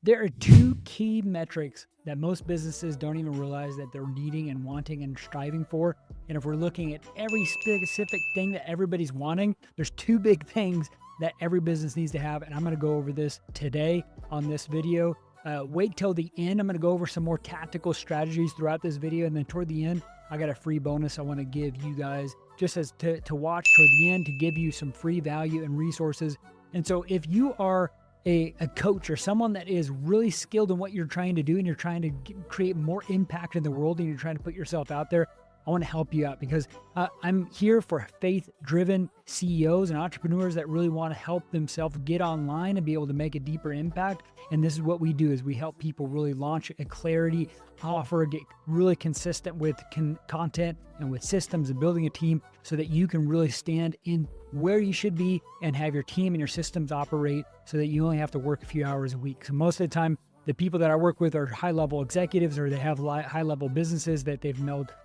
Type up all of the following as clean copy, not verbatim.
There are two key metrics that most businesses don't even realize that they're needing and wanting and striving for. And if we're looking at every specific thing that everybody's wanting, there's two big things that every business needs to have. And I'm going to go over this today on this video. Wait till the end. I'm going to go over some more tactical strategies throughout this video. And then toward the end, I got a free bonus I want to give you guys just as to watch toward the end to give you some free value and resources. And so if you are a coach or someone that is really skilled in what you're trying to do and you're trying to create more impact in the world and you're trying to put yourself out there, I want to help you out because I'm here for faith-driven CEOs and entrepreneurs that really want to help themselves get online and be able to make a deeper impact. And this is what we do is we help people really launch a clarity offer, get really consistent with content and with systems and building a team so that you can really stand in where you should be and have your team and your systems operate so that you only have to work a few hours a week. So most of the time, the people that I work with are high-level executives or they have high-level businesses that they've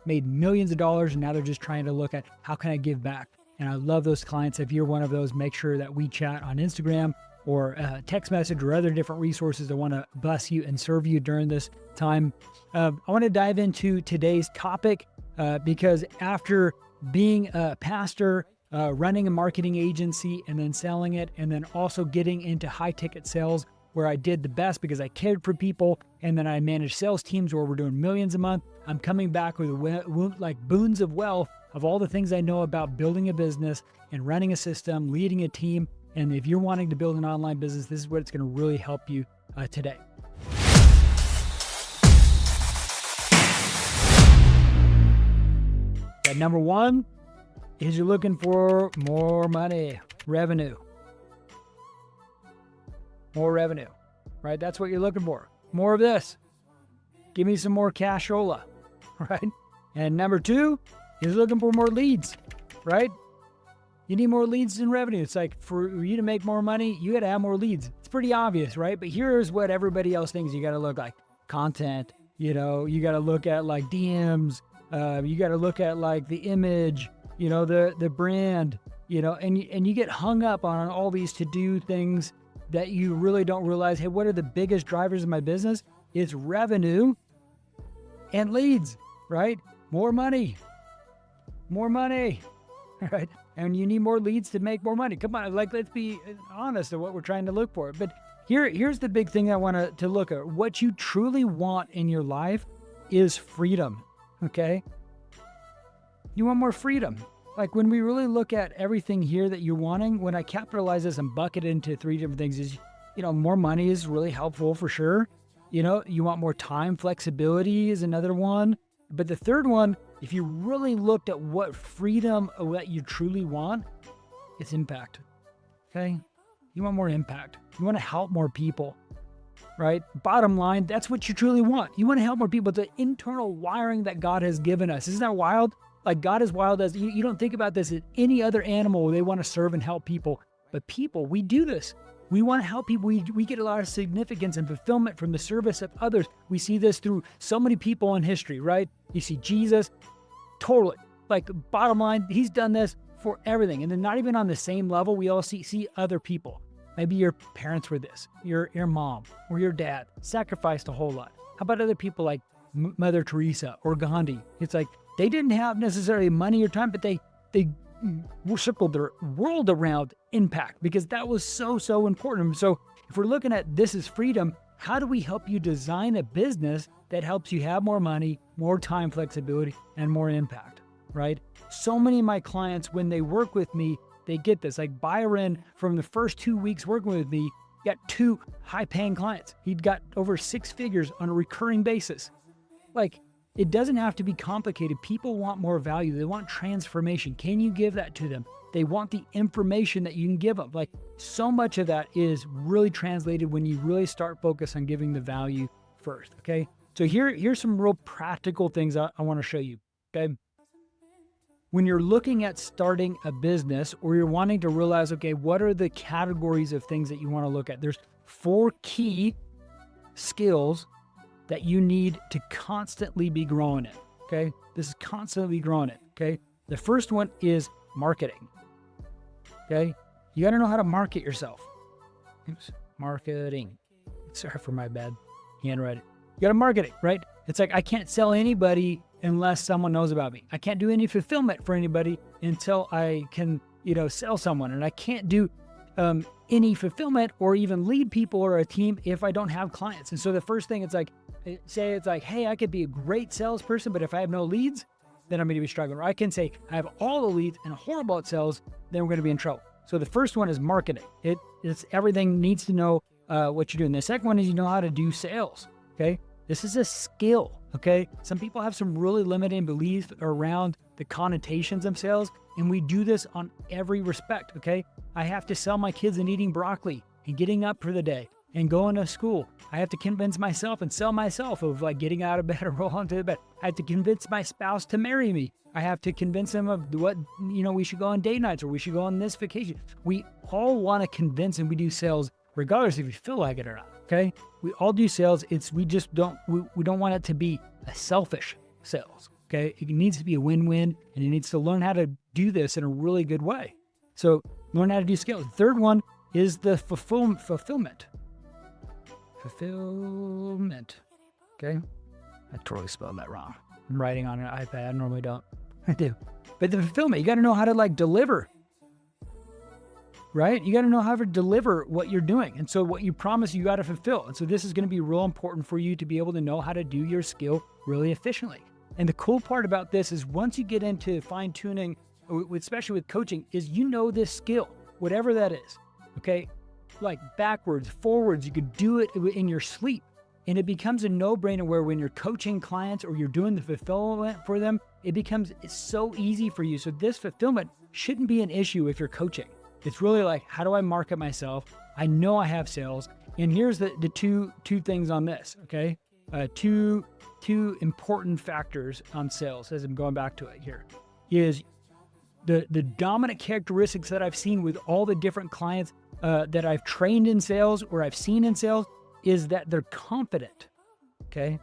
made millions of dollars and now they're just trying to look at how can I give back. And I love those clients. If you're one of those, make sure that we chat on Instagram or text message or other different resources that want to bless you and serve you during this time. I want to dive into today's topic because after being a pastor, running a marketing agency and then selling it, and then also getting into high-ticket sales where I did the best because I cared for people, and then I managed sales teams where we're doing millions a month. I'm coming back with like boons of wealth of all the things I know about building a business and running a system, leading a team. And if you're wanting to build an online business, this is what it's going to really help you today. Number one is you're looking for more money, revenue. More revenue, right? That's what you're looking for. More of this. Give me some more cashola, right? And number two is looking for more leads, right? You need more leads and revenue. It's like for you to make more money, you got to have more leads. It's pretty obvious, right? But here's what everybody else thinks you got to look like. Content, you got to look at like DMs. You got to look at like the image, the brand, and you get hung up on all these to-do things that you really don't realize, hey, what are the biggest drivers of my business? It's revenue and leads, right? More money, right? And you need more leads to make more money. Come on, let's be honest of what we're trying to look for. But here's the big thing I want to look at. What you truly want in your life is freedom, okay? You want more freedom. Like when we really look at everything here that you're wanting, when I capitalize this and bucket it into three different things is, more money is really helpful for sure. You want more time, flexibility is another one. But the third one, if you really looked at what freedom, what you truly want, it's impact, okay? You want more impact. You want to help more people, right? Bottom line, that's what you truly want. You want to help more people. The internal wiring that God has given us. Isn't that wild? Like God is wild as you don't think about this as any other animal. They want to serve and help people, but people, we do this. We want to help people. We get a lot of significance and fulfillment from the service of others. We see this through so many people in history, right? You see Jesus, totally. Like bottom line, he's done this for everything. And then not even on the same level, we all see other people. Maybe your parents were this, your mom or your dad sacrificed a whole lot. How about other people like Mother Teresa or Gandhi? It's like, they didn't have necessarily money or time, but they circled their world around impact because that was so important. So if we're looking at this is freedom, how do we help you design a business that helps you have more money, more time flexibility, and more impact, right? So many of my clients, when they work with me, they get this. Like Byron, from the first 2 weeks working with me, got 2 high-paying clients. He'd got over 6 figures on a recurring basis. Like, it doesn't have to be complicated. People want more value. They want transformation. Can you give that to them? They want the information that you can give them. Like so much of that is really translated when you really start focus on giving the value first, okay? So here's some real practical things I want to show you, okay? When you're looking at starting a business or you're wanting to realize, okay, what are the categories of things that you want to look at? There's 4 key skills that you need to constantly be growing in, okay? This is constantly growing it, okay? The first one is marketing, okay? You got to know how to market yourself. Marketing. Sorry for my bad handwriting. You got to market it, right? It's like, I can't sell anybody unless someone knows about me. I can't do any fulfillment for anybody until I can, sell someone. And I can't do any fulfillment or even lead people or a team if I don't have clients. And so the first thing, it's like, hey, I could be a great salesperson, but if I have no leads, then I'm going to be struggling. Or I can say I have all the leads and horrible at sales, then we're going to be in trouble. So the first one is marketing. It's everything needs to know what you're doing. The second one is you know how to do sales. Okay, this is a skill. Okay, some people have some really limiting beliefs around the connotations of sales, and we do this on every respect. Okay, I have to sell my kids and eating broccoli and getting up for the day and going to school. I have to convince myself and sell myself of like getting out of bed or roll onto the bed. I have to convince my spouse to marry me. I have to convince them of what, we should go on date nights or we should go on this vacation. We all want to convince, and we do sales regardless if you feel like it or not. Okay, we all do sales. We just don't want it to be a selfish sales. Okay, it needs to be a win-win, and it needs to learn how to do this in a really good way. So learn how to do skills. The third one is the fulfillment. Fulfillment. Okay, I totally spelled that wrong. I'm writing on an iPad. I normally don't. I do. But the fulfillment, you got to know how to deliver. Right? You got to know how to deliver what you're doing. And so what you promise, you got to fulfill. And so this is going to be real important for you to be able to know how to do your skill really efficiently. And the cool part about this is once you get into fine tuning, especially with coaching, is this skill, whatever that is. Okay. Like backwards, forwards, you could do it in your sleep. And it becomes a no-brainer where when you're coaching clients or you're doing the fulfillment for them, it's so easy for you. So this fulfillment shouldn't be an issue if you're coaching. It's really like, how do I market myself? I know I have sales. And here's the two things on this, okay? Two important factors on sales as I'm going back to it here is the dominant characteristics that I've seen with all the different clients that I've trained in sales or I've seen in sales is that they're confident, okay?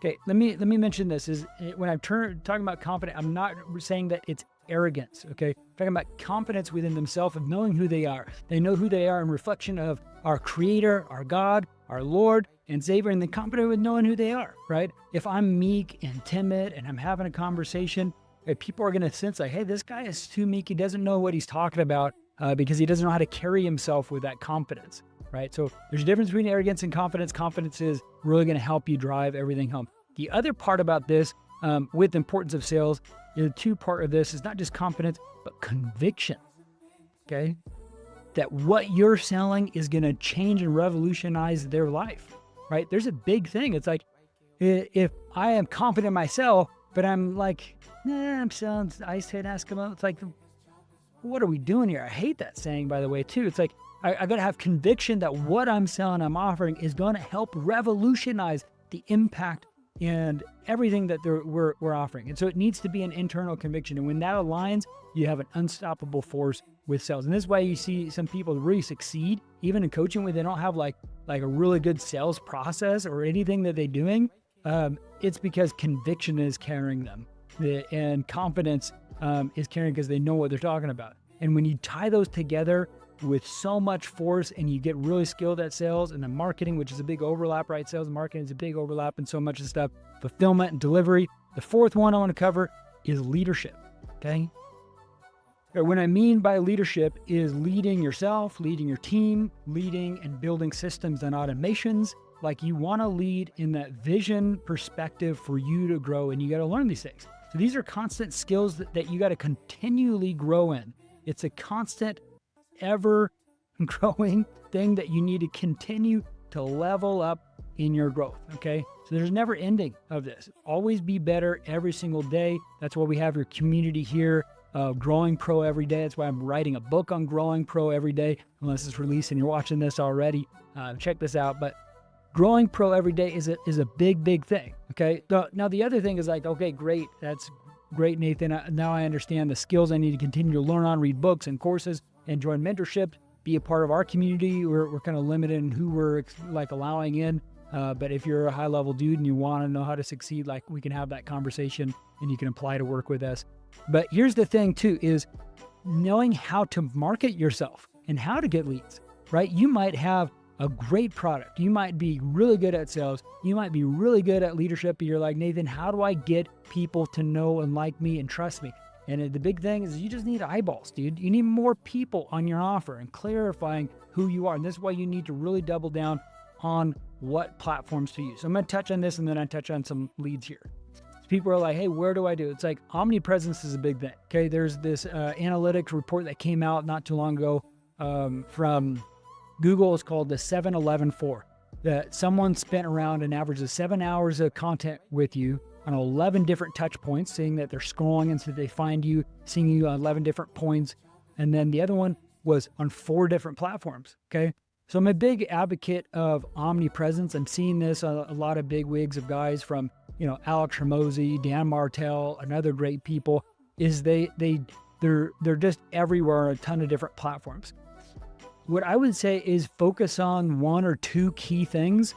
Okay, let me mention this. Is when I'm talking about confident, I'm not saying that it's arrogance, okay? I'm talking about confidence within themselves of knowing who they are. They know who they are in reflection of our Creator, our God, our Lord and Savior, and they're confident with knowing who they are, right? If I'm meek and timid and I'm having a conversation, people are going to sense like, hey, this guy is too meek. He doesn't know what he's talking about because he doesn't know how to carry himself with that confidence, right? So there's a difference between arrogance and confidence. Confidence is really going to help you drive everything home. The other part about this with the importance of sales, the two part of this is not just confidence, but conviction, okay? That what you're selling is going to change and revolutionize their life, right? There's a big thing. It's like, if I am confident in myself, but I'm like, I'm selling ice head Eskimo. It's like, what are we doing here? I hate that saying, by the way, too. It's like, I got to have conviction that what I'm selling, I'm offering is going to help revolutionize the impact and everything that we're offering. And so it needs to be an internal conviction. And when that aligns, you have an unstoppable force with sales. And this is why you see some people really succeed, even in coaching, when they don't have like a really good sales process or anything that they're doing. It's because conviction is carrying them, and confidence is carrying because they know what they're talking about. And when you tie those together with so much force and you get really skilled at sales and then marketing, which is a big overlap, right? Sales and marketing is a big overlap in so much of stuff, fulfillment and delivery. The fourth one I want to cover is leadership, okay? What I mean by leadership is leading yourself, leading your team, leading and building systems and automations. Like you want to lead in that vision perspective for you to grow, and you got to learn these things. So these are constant skills that you got to continually grow in. It's a constant, ever growing thing that you need to continue to level up in your growth, okay? So there's never ending of this. Always be better every single day. That's why we have your community here, Growing Pro every day. That's why I'm writing a book on Growing Pro every day, unless it's released and you're watching this already. Check this out. But Growing Pro every day is a big thing, okay? Now the other thing is like, okay, great. That's great, Nathan. Now I understand the skills I need to continue to learn on, read books and courses, and join mentorship, be a part of our community. We're kind of limited in who we're like allowing in. But if you're a high level dude and you want to know how to succeed, like we can have that conversation and you can apply to work with us. But here's the thing too, is knowing how to market yourself and how to get leads, right? You might have a great product. You might be really good at sales. You might be really good at leadership. But you're like, Nathan, how do I get people to know and like me and trust me? And the big thing is you just need eyeballs, dude. You need more people on your offer and clarifying who you are. And this is why you need to really double down on what platforms to use. So I'm going to touch on this and then I touch on some leads here. So people are like, hey, where do I do? It's like Omnipresence is a big thing. Okay. There's this analytics report that came out not too long ago from Google. It's called the 7-11-4, that someone spent around an average of 7 hours of content with you on 11 different touch points, saying that they're scrolling and so they find you, seeing you on 11 different points. And then the other one was on 4 different platforms. Okay. So I'm a big advocate of omnipresence. I'm seeing this a lot of big wigs of guys from, Alex Hormozy, Dan Martell, and other great people, is they're just everywhere on a ton of different platforms. What I would say is focus on 1 or 2 key things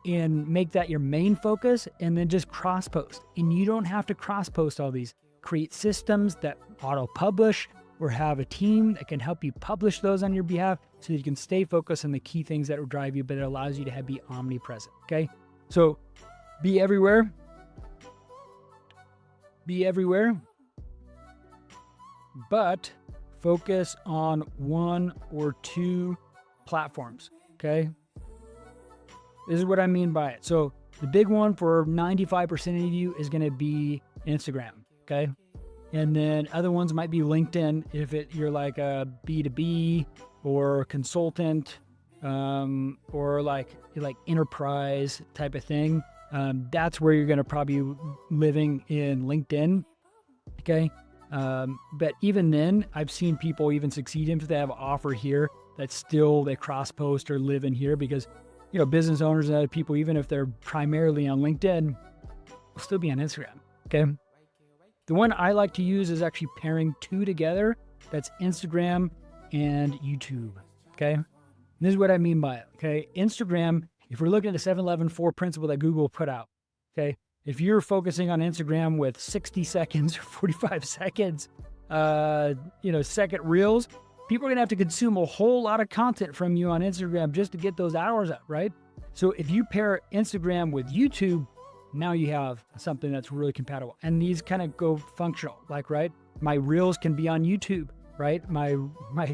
and make that your main focus, and then just cross post. And you don't have to cross post all these. Create systems that auto publish, or have a team that can help you publish those on your behalf so you can stay focused on the key things that will drive you, but it allows you to be omnipresent. Okay. So be everywhere, but focus on 1 or 2 platforms. Okay. This is what I mean by it. So the big one for 95% of you is going to be Instagram. Okay. And then other ones might be LinkedIn if you're like a B2B or consultant, or like enterprise type of thing. That's where you're going to probably be living in LinkedIn. Okay. But even then, I've seen people even succeed if they have an offer here that still they cross post or live in here, because business owners and other people, even if they're primarily on LinkedIn, will still be on Instagram. Okay. The one I like to use is actually pairing 2 together. That's Instagram and YouTube. Okay. And this is what I mean by it. Okay. Instagram, if we're looking at the 7-11-4 principle that Google put out. Okay. If you're focusing on Instagram with 60 seconds or 45 seconds, second reels, people are going to have to consume a whole lot of content from you on Instagram just to get those hours up, right? So if you pair Instagram with YouTube, now you have something that's really compatible. And these kind of go functional, right? My reels can be on YouTube, right? My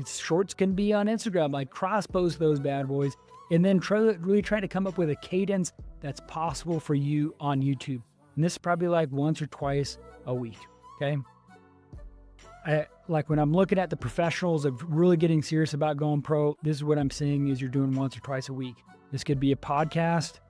shorts can be on Instagram, like cross post those bad boys. And then really try to come up with a cadence that's possible for you on YouTube. And this is probably like once or twice a week, okay? Like when I'm looking at the professionals of really getting serious about going pro, this is what I'm seeing is you're doing once or twice a week. This could be a podcast.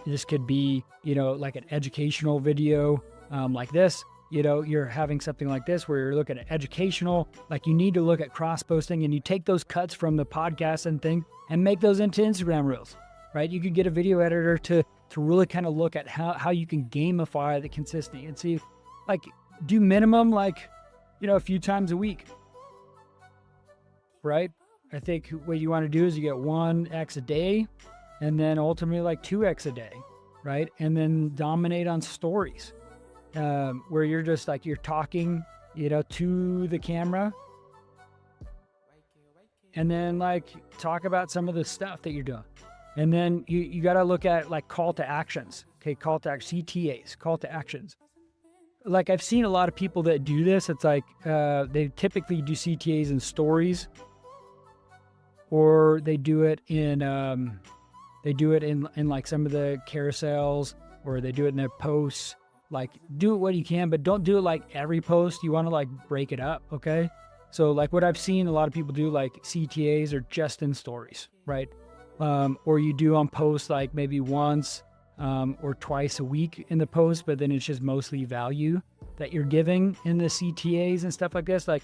This could be, like an educational video, like this, you're having something like this where you're looking at educational, like you need to look at cross posting, and you take those cuts from the podcast and thing and make those into Instagram reels, right? You could get a video editor to really kind of look at how you can gamify the consistency and see, like, do minimum, a few times a week, right? I think what you want to do is you get 1x a day, and then ultimately like 2x a day, right? And then dominate on stories, where you're just like, you're talking, to the camera, and then like talk about some of the stuff that you're doing. And then you got to look at like call to actions. Okay. Call to action, CTAs, call to actions. Like I've seen a lot of people that do this. It's like, they typically do CTAs in stories, or they do it in like some of the carousels, or they do it in their posts. Like, do it what you can, but don't do it like every post. You want to like break it up. Okay. So like what I've seen a lot of people do, like CTAs are just in stories, right? Or you do on posts like maybe once, or twice a week in the post, but then it's just mostly value that you're giving in the CTAs and stuff like this. Like,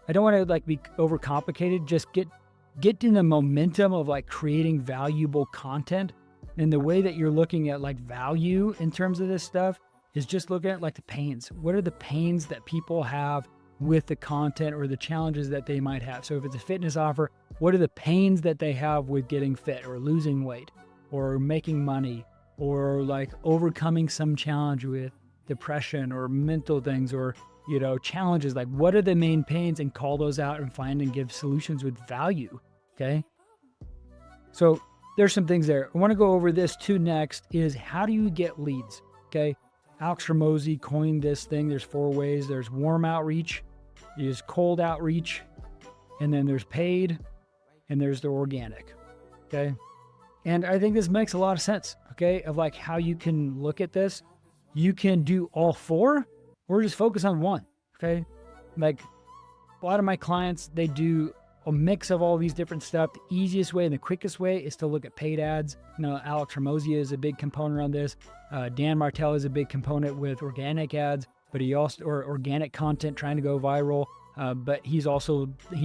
I don't want to like be overcomplicated. Just get in the momentum of like creating valuable content. And the way that you're looking at like value in terms of this stuff is just looking at like the pains. What are the pains that people have with the content, or the challenges that they might have? So if it's a fitness offer, what are the pains that they have with getting fit or losing weight or making money, or like overcoming some challenge with depression or mental things, or, challenges? Like, what are the main pains, and call those out and find and give solutions with value. Okay. So there's some things there. I want to go over this too next is how do you get leads? Okay. Alex Ramosi coined this thing. There's 4 ways. There's warm outreach, there's cold outreach, and then there's paid, and there's the organic. Okay. And I think this makes a lot of sense. Okay. Of like how you can look at this. You can do all 4 or just focus on one. Okay. Like a lot of my clients, they do a mix of all these different stuff. The easiest way and the quickest way is to look at paid ads. Alex Ramosi is a big component on this. Dan Martell is a big component with organic ads, but he also, or organic content trying to go viral. But he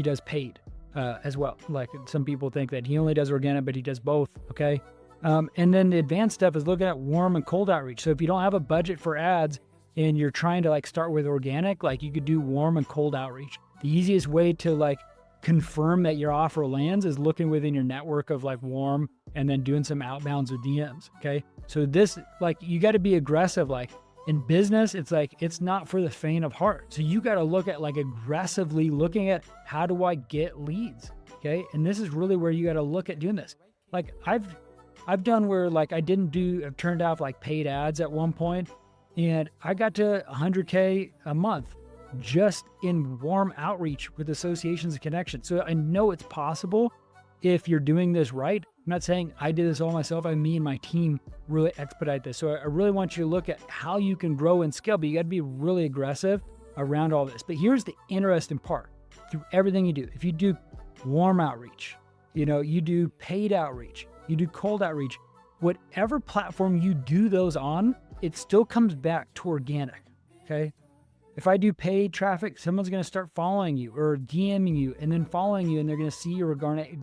does paid as well. Like some people think that he only does organic, but he does both. Okay. And then the advanced stuff is looking at warm and cold outreach. So if you don't have a budget for ads and you're trying to like start with organic, like you could do warm and cold outreach. The easiest way to like confirm that your offer lands is looking within your network of like warm and then doing some outbounds or DMs. Okay. So this, like, you got to be aggressive. Like in business, it's like, it's not for the faint of heart. So you got to look at like aggressively looking at how do I get leads? Okay. And this is really where you got to look at doing this. Like I've done where like I've turned off like paid ads at one point and I got to 100K a month just in warm outreach with associations and connections. So I know it's possible if you're doing this right. I'm not saying I did this all myself. Me and my team really expedite this. So I really want you to look at how you can grow and scale, but you got to be really aggressive around all this. But here's the interesting part through everything you do. If you do warm outreach, you do paid outreach, you do cold outreach, whatever platform you do those on, it still comes back to organic. Okay. If I do paid traffic, someone's going to start following you or DMing you and then following you, and they're going to see your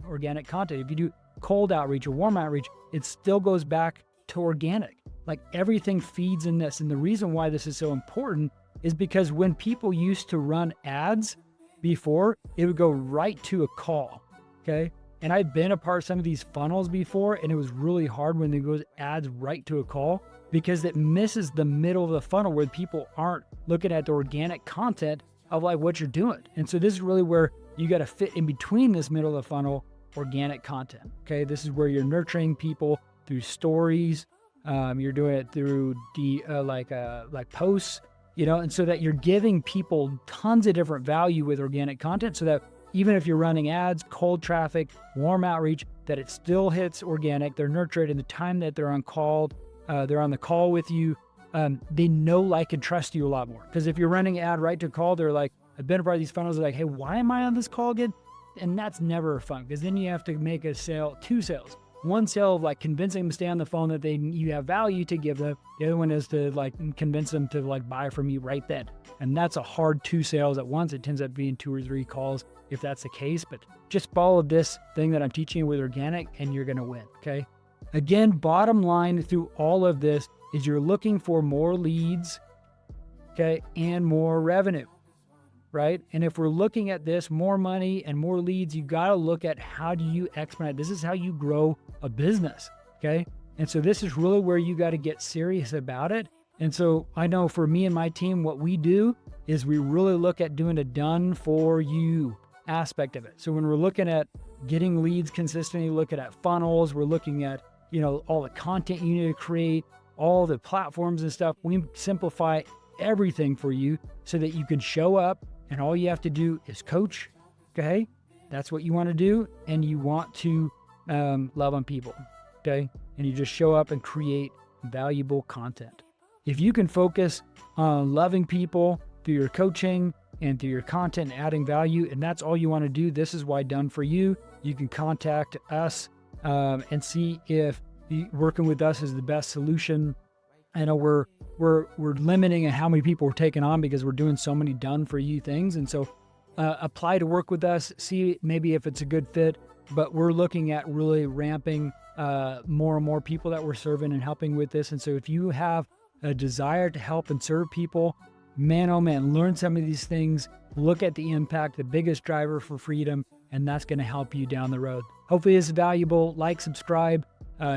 organic content. If you do cold outreach or warm outreach, it still goes back to organic. Like everything feeds in this. And the reason why this is so important is because when people used to run ads before, it would go right to a call. Okay. And I've been a part of some of these funnels before, and it was really hard when they go ads right to a call because it misses the middle of the funnel where people aren't looking at the organic content of like what you're doing. And so this is really where you got to fit in between this middle of the funnel organic content. Okay. This is where you're nurturing people through stories. You're doing it through like posts, and so that you're giving people tons of different value with organic content so that even if you're running ads, cold traffic, warm outreach, that it still hits organic. They're nurtured in the time that they're on the call with you. They know, like, and trust you a lot more. Because if you're running an ad right to call, they're like, I've been a part of these funnels. They're like, hey, why am I on this call again? And that's never fun because then you have to make a sale, 2 sales. One sale of like convincing them to stay on the phone that you have value to give them. The other one is to like convince them to like buy from you right then. And that's a hard 2 sales at once. It tends up being 2 or 3 calls if that's the case. But just follow this thing that I'm teaching you with organic and you're going to win. Okay. Again, bottom line through all of this is you're looking for more leads, okay, and more revenue, right? And if we're looking at this, more money and more leads, you got to look at how do you expedite. This is how you grow a business, okay? And so this is really where you got to get serious about it. And so I know for me and my team, what we do is we really look at doing a done for you aspect of it. So when we're looking at getting leads consistently, looking at funnels, we're looking at, all the content you need to create, all the platforms and stuff. We simplify everything for you so that you can show up and all you have to do is coach. Okay. That's what you want to do. And you want to love on people. Okay. And you just show up and create valuable content. If you can focus on loving people through your coaching and through your content and adding value, and that's all you want to do, this is why done for you. You can contact us and see if working with us is the best solution. I know we're limiting how many people we're taking on because we're doing so many done for you things. And so apply to work with us, see maybe if it's a good fit, but we're looking at really ramping more and more people that we're serving and helping with this. And so if you have a desire to help and serve people, man, oh man, learn some of these things, look at the impact, the biggest driver for freedom, and that's going to help you down the road. Hopefully it's valuable. Like, subscribe,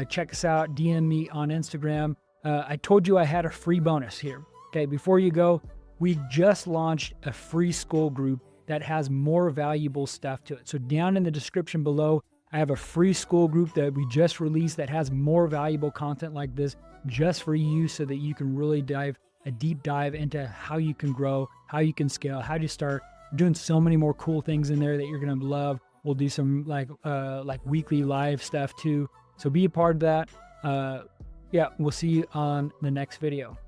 check us out, DM me on Instagram. I told you I had a free bonus here. Okay, before you go, we just launched a free school group that has more valuable stuff to it. So down in the description below, I have a free school group that we just released that has more valuable content like this just for you, so that you can really dive a deep dive into how you can grow, how you can scale, how to start doing so many more cool things in there that you're going to love. We'll do some like weekly live stuff too. So be a part of that. Yeah, we'll see you on the next video.